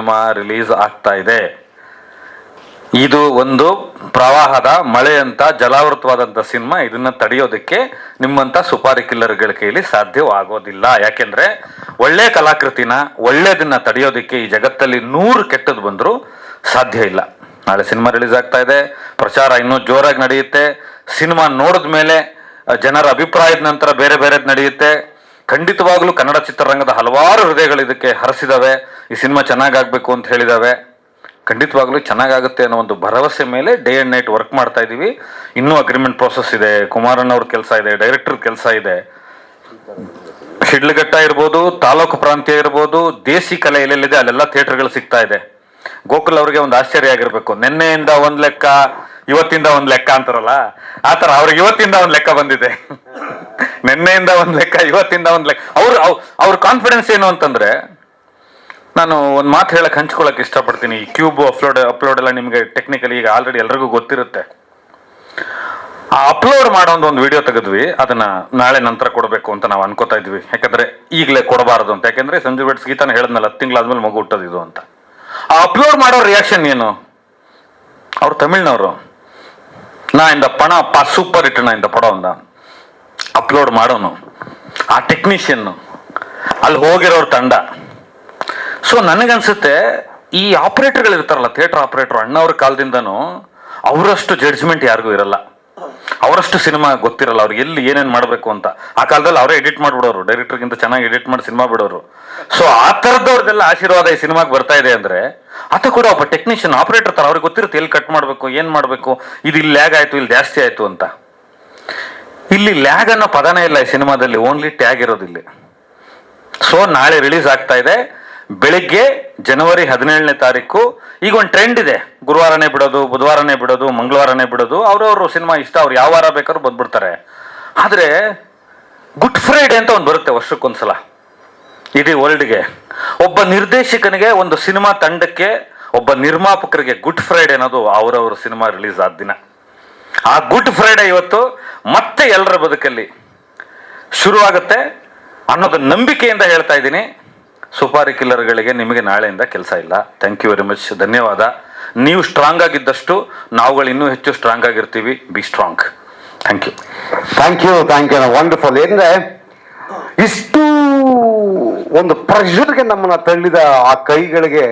Cinema release ಆಗ್ತಾ ಇದೆ. ಇದು ಒಂದು ಪ್ರವಾಹದ ಮಳೆಯಂತ ಜಲಾವೃತವಾದಂಥ ಸಿನಿಮಾ. ಇದನ್ನ ತಡೆಯೋದಕ್ಕೆ ನಿಮ್ಮಂಥ ಸುಪಾರಿ ಕಿಲ್ಲರ್ಗಳ ಕೈಲಿ ಸಾಧ್ಯವಾಗೋದಿಲ್ಲ. ಯಾಕೆಂದ್ರೆ ಒಳ್ಳೆ ಕಲಾಕೃತಿನ ಒಳ್ಳೇದನ್ನ ತಡೆಯೋದಕ್ಕೆ ಈ ಜಗತ್ತಲ್ಲಿ 100 ಕೆಟ್ಟದ್ದು ಬಂದರೂ ಸಾಧ್ಯ ಇಲ್ಲ. ನಾಳೆ ಸಿನಿಮಾ ರಿಲೀಸ್ ಆಗ್ತಾ ಇದೆ, ಪ್ರಚಾರ ಇನ್ನೂ ಜೋರಾಗಿ ನಡೆಯುತ್ತೆ. ಸಿನಿಮಾ ನೋಡಿದ ಮೇಲೆ ಜನರ ಅಭಿಪ್ರಾಯದ ನಂತರ ಬೇರೆ ಬೇರೆದು ನಡೆಯುತ್ತೆ. ಖಂಡಿತವಾಗ್ಲೂ ಕನ್ನಡ ಚಿತ್ರರಂಗದ ಹಲವಾರು ಹೃದಯಗಳು ಇದಕ್ಕೆ ಹರಿಸಿದಾವೆ. ಈ ಸಿನಿಮಾ ಚೆನ್ನಾಗಾಗಬೇಕು ಅಂತ ಹೇಳಿದಾವೆ. ಖಂಡಿತವಾಗ್ಲೂ ಚೆನ್ನಾಗಾಗುತ್ತೆ ಅನ್ನೋ ಒಂದು ಭರವಸೆ ಮೇಲೆ ಡೇ ಆ್ಯಂಡ್ ನೈಟ್ ವರ್ಕ್ ಮಾಡ್ತಾ ಇದ್ದೀವಿ. ಇನ್ನೂ ಅಗ್ರಿಮೆಂಟ್ ಪ್ರೋಸೆಸ್ ಇದೆ, ಕುಮಾರಣ್ಣ ಅವ್ರ ಕೆಲಸ ಇದೆ, ಡೈರೆಕ್ಟರ್ ಕೆಲಸ ಇದೆ. ಶಿಡ್ಲಘಟ್ಟ ಇರ್ಬೋದು, ತಾಲೂಕು ಪ್ರಾಂತ್ಯ ಇರ್ಬೋದು, ದೇಸಿ ಕಲೆ ಎಲ್ಲೆಲ್ಲಿದೆ ಅಲ್ಲೆಲ್ಲ ಥಿಯೇಟರ್ಗಳು ಸಿಗ್ತಾ ಇದೆ. ಗೋಕುಲ್ ಅವ್ರಿಗೆ ಒಂದು ಆಶ್ಚರ್ಯ ಆಗಿರ್ಬೇಕು, ನಿನ್ನೆಯಿಂದ ಒಂದ್ ಲೆಕ್ಕ ಇವತ್ತಿಂದ ಒಂದ್ ಲೆಕ್ಕ ಅಂತಾರಲ್ಲ, ಆತರ ಅವ್ರಿಗೆ ಇವತ್ತಿಂದ ಒಂದ್ ಲೆಕ್ಕ ಬಂದಿದೆ. ನಿನ್ನೆಯಿಂದ ಒಂದ್ ಲೆಕ್ಕ ಇವತ್ತಿಂದ ಒಂದ್ ಲೆಕ್ಕ. ಅವ್ರ ಕಾನ್ಫಿಡೆನ್ಸ್ ಏನು ಅಂತಂದ್ರೆ, ನಾನು ಒಂದು ಮಾತು ಹೇಳಕ್ ಹಂಚ್ಕೊಳಕ್ ಇಷ್ಟಪಡ್ತೀನಿ. ಈ ಕ್ಯೂಬ್ ಅಪ್ಲೋಡ್ ಎಲ್ಲ ನಿಮಗೆ ಟೆಕ್ನಿಕಲಿ ಈಗ ಆಲ್ರೆಡಿ ಎಲ್ರಿಗೂ ಗೊತ್ತಿರುತ್ತೆ. ಆ ಅಪ್ಲೋಡ್ ಮಾಡೋ ಒಂದು ವಿಡಿಯೋ ತೆಗೆದ್ವಿ, ಅದನ್ನ ನಾಳೆ ನಂತರ ಕೊಡಬೇಕು ಅಂತ ನಾವು ಅನ್ಕೋತಾ ಇದ್ವಿ. ಯಾಕಂದ್ರೆ ಈಗಲೇ ಕೊಡಬಾರದು ಅಂತ. ಯಾಕಂದ್ರೆ ಸಂಜು ಬೆಟ್ಸ್ ಗೀತಾನ ಹೇಳಿದ್ನಲ್ಲ, 10 ತಿಂಗಳಾದ್ಮೇಲೆ ಮಗು ಹುಟ್ಟೋದಿದು ಅಂತ. ಆ ಅಪ್ಲೋಡ್ ಮಾಡೋ ರಿಯಾಕ್ಷನ್ ಏನು? ಅವ್ರು ತಮಿಳ್ನವರು. இந்த படம் சூப்பர் ಹಿಟ್ இந்த படம் தான் ಅಪ್ಲೋಡ್ ಮಾಡೋನು, ಆ ಟೆಕ್ನಿಷಿಯನ್, ಅಲ್ಲಿ ಹೋಗಿರೋರ್ ತಂಡ. ಸೊ ನನಗನ್ಸುತ್ತೆ ಈ ಆಪರೇಟರ್ಗಳು ಇರ್ತಾರಲ್ಲ, ಥಿಯೇಟರ್ ಆಪರೇಟರ್, ಅಣ್ಣವ್ರ ಕಾಲದಿಂದನೂ ಅವರಷ್ಟು ಜಡ್ಜ್ಮೆಂಟ್ ಯಾರಿಗೂ ಇರಲ್ಲ, ಅವರಷ್ಟು ಸಿನಿಮಾ ಗೊತ್ತಿರಲ್ಲ ಅವ್ರಿಗೆ ಎಲ್ಲಿ ಏನೇನು ಮಾಡಬೇಕು ಅಂತ. ಆ ಕಾಲದಲ್ಲಿ ಅವರೇ ಎಡಿಟ್ ಮಾಡಿಬಿಡೋರು, ಡೈರೆಕ್ಟರ್ಗಿಂತ ಚೆನ್ನಾಗಿ ಎಡಿಟ್ ಮಾಡಿ ಸಿನಿಮಾ ಬಿಡೋರು. ಸೊ ಆ ಥರದವ್ರದ್ದೆಲ್ಲ ಆಶೀರ್ವಾದ ಈ ಸಿನಿಮಾಗೆ ಬರ್ತಾ ಇದೆ ಅಂದ್ರೆ, ಆತ ಕೂಡ ಒಬ್ಬ ಟೆಕ್ನಿಷಿಯನ್ ಆಪರೇಟರ್ ತರ ಅವ್ರಿಗೆ ಗೊತ್ತಿರುತ್ತೆ ಎಲ್ಲಿ ಕಟ್ ಮಾಡಬೇಕು, ಏನ್ ಮಾಡಬೇಕು, ಇದು ಇಲ್ಲಿ ಲ್ಯಾಗ್ ಆಯ್ತು, ಇಲ್ಲಿ ಜಾಸ್ತಿ ಆಯ್ತು ಅಂತ. ಇಲ್ಲಿ ಲ್ಯಾಗ್ ಅನ್ನೋ ಪದನೇ ಇಲ್ಲ ಈ ಸಿನಿಮಾದಲ್ಲಿ, ಓನ್ಲಿ ಟ್ಯಾಗ್ ಇರೋದಿಲ್ಲ. ಸೊ ನಾಳೆ ರಿಲೀಸ್ ಆಗ್ತಾ ಇದೆ, ಬೆಳಿಗ್ಗೆ ಜನವರಿ 17ನೇ ತಾರೀಕು. ಈಗ ಒಂದು ಟ್ರೆಂಡ್ ಇದೆ, ಗುರುವಾರನೇ ಬಿಡೋದು, ಬುಧವಾರನೇ ಬಿಡೋದು, ಮಂಗಳವಾರನೇ ಬಿಡೋದು. ಅವ್ರವ್ರು ಸಿನಿಮಾ ಇಷ್ಟ, ಅವ್ರು ಯಾವ ವಾರ ಬೇಕಾದ್ರೂ ಬಂದ್ಬಿಡ್ತಾರೆ. ಆದ್ರೆ ಗುಡ್ ಫ್ರೈಡೆ ಅಂತ ಒಂದು ಬರುತ್ತೆ ವರ್ಷಕ್ಕೊಂದ್ಸಲ ಇಡೀ ವರ್ಲ್ಡ್ಗೆ. ಒಬ್ಬ ನಿರ್ದೇಶಕನಿಗೆ, ಒಂದು ಸಿನಿಮಾ ತಂಡಕ್ಕೆ, ಒಬ್ಬ ನಿರ್ಮಾಪಕರಿಗೆ ಗುಡ್ ಫ್ರೈಡೆ ಅನ್ನೋದು ಅವರವ್ರ ಸಿನಿಮಾ ರಿಲೀಸ್ ಆದ ದಿನ. ಆ ಗುಡ್ ಫ್ರೈಡೆ ಇವತ್ತು ಮತ್ತೆ ಎಲ್ಲರ ಬದುಕಲ್ಲಿ ಶುರುವಾಗುತ್ತೆ ಅನ್ನೋದು ನಂಬಿಕೆಯಿಂದ ಹೇಳ್ತಾ ಇದ್ದೀನಿ. ಸುಪಾರಿ ಕಿಲ್ಲರ್ಗಳಿಗೆ ನಿಮಗೆ ನಾಳೆಯಿಂದ ಕೆಲಸ ಇಲ್ಲ. ಥ್ಯಾಂಕ್ ಯು ವೆರಿ ಮಚ್, ಧನ್ಯವಾದ. ನೀವು ಸ್ಟ್ರಾಂಗ್ ಆಗಿದ್ದಷ್ಟು ನಾವುಗಳು ಇನ್ನೂ ಹೆಚ್ಚು ಸ್ಟ್ರಾಂಗ್ ಆಗಿರ್ತೀವಿ. Be strong. Thank you. Thank you, thank you. Wonderful. ಅಂದ್ರೆ ಇಷ್ಟು ಒಂದು ಪ್ರೆಷರ್ಗೆ ನಮ್ಮನ್ನ ತಳ್ಳಿದ ಆ ಕೈಗಳಿಗೆ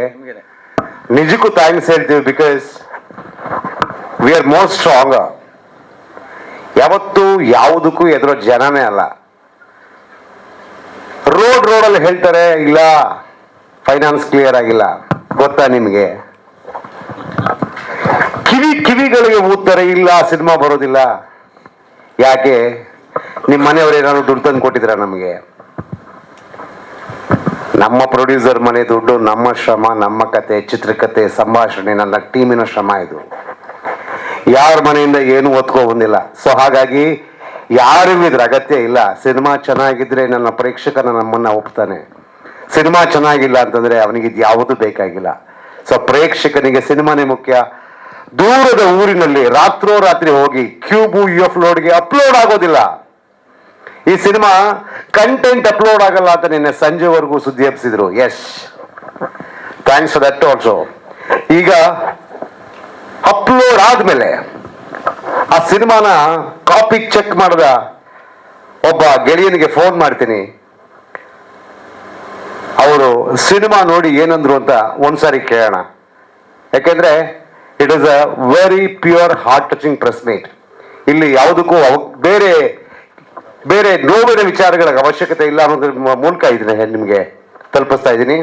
ನಿಜಕ್ಕೂ ಥ್ಯಾಂಕ್ಸ್ ಹೇಳ್ತೀವಿ. Because we are more strong. ಯಾವತ್ತೂ ಯಾವುದಕ್ಕೂ ಎದುರೋ ಜನನೇ ಅಲ್ಲ. ರೋಡಲ್ಲಿ ಹೇಳ್ತಾರೆ, ಇಲ್ಲ ಫೈನಾನ್ಸ್ ಕ್ಲಿಯರ್ ಆಗಿಲ್ಲ, ಗೊತ್ತಾ ನಿಮಗೆ? ಕಿವಿಗಳಿಗೆ ಊದ್ತಾರೆ, ಇಲ್ಲ ಸಿನಿಮಾ ಬರೋದಿಲ್ಲ. ಯಾಕೆ? ನಿಮ್ಮ ಮನೆಯವರು ಏನಾದ್ರು ದುಡ್ಡು ತಂದು ಕೊಟ್ಟಿದ್ರ ನಮಗೆ? ನಮ್ಮ ಪ್ರೊಡ್ಯೂಸರ್ ಮನೆ ದುಡ್ಡು, ನಮ್ಮ ಶ್ರಮ, ನಮ್ಮ ಕತೆ, ಚಿತ್ರಕಥೆ, ಸಂಭಾಷಣೆ, ನನ್ನ ಟೀಮಿನ ಶ್ರಮ ಇದು. ಯಾರ ಮನೆಯಿಂದ ಏನು ಒತ್ಕೊ ಬಂದಿಲ್ಲ. ಸೊ ಹಾಗಾಗಿ ಯಾರಿಗೂ ಇದ್ರ ಅಗತ್ಯ ಇಲ್ಲ. ಸಿನಿಮಾ ಚೆನ್ನಾಗಿದ್ರೆ ನನ್ನ ಪ್ರೇಕ್ಷಕನ ನಮ್ಮನ್ನ ಒಪ್ತಾನೆ. ಸಿನಿಮಾ ಚೆನ್ನಾಗಿಲ್ಲ ಅಂತಂದ್ರೆ ಅವನಿಗೆ ಇದು ಯಾವುದು ಬೇಕಾಗಿಲ್ಲ. ಸೊ ಪ್ರೇಕ್ಷಕನಿಗೆ ಸಿನಿಮಾನೇ ಮುಖ್ಯ. ದೂರದ ಊರಿನಲ್ಲಿ ರಾತ್ರೋರಾತ್ರಿ ಹೋಗಿ ಕ್ಯೂಬು UFLoadಗೆ ಅಪ್ಲೋಡ್ ಆಗೋದಿಲ್ಲ. ಈ ಸಿನಿಮಾ ಕಂಟೆಂಟ್ ಅಪ್ಲೋಡ್ ಆಗಲ್ಲ ಅಂತ ನಿನ್ನೆ ಸಂಜೆವರೆಗೂ ಸುದ್ದಿ ಹಬ್ಬಿಸಿದ್ರು. Yes, thanks for that also. ಈಗ ಅಪ್ಲೋಡ್ ಆದ್ಮೇಲೆ ಆ ಸಿನಿಮಾನ ಕಾಪಿ ಚೆಕ್ ಮಾಡಿದ ಒಬ್ಬ ಗೆಳೆಯನಿಗೆ ಫೋನ್ ಮಾಡ್ತೀನಿ. ಅವರು ಸಿನಿಮಾ ನೋಡಿ ಏನಂದ್ರು ಅಂತ ಒಂದ್ಸಾರಿ ಕೇಳೋಣ. ಯಾಕೆಂದ್ರೆ it is a very pure heart touching press meet. ಇಲ್ಲಿ ಯಾವುದಕ್ಕೂ ಬೇರೆ ಬೇರೆ ನೋವಿನ ವಿಚಾರಗಳ ಅವಶ್ಯಕತೆ ಇಲ್ಲ ಅನ್ನೋದ್ರ ಮೂಲಕ ಇದನ್ನ ನಿಮಗೆ ತಲುಪಿಸ್ತಾ ಇದ್ದೀನಿ.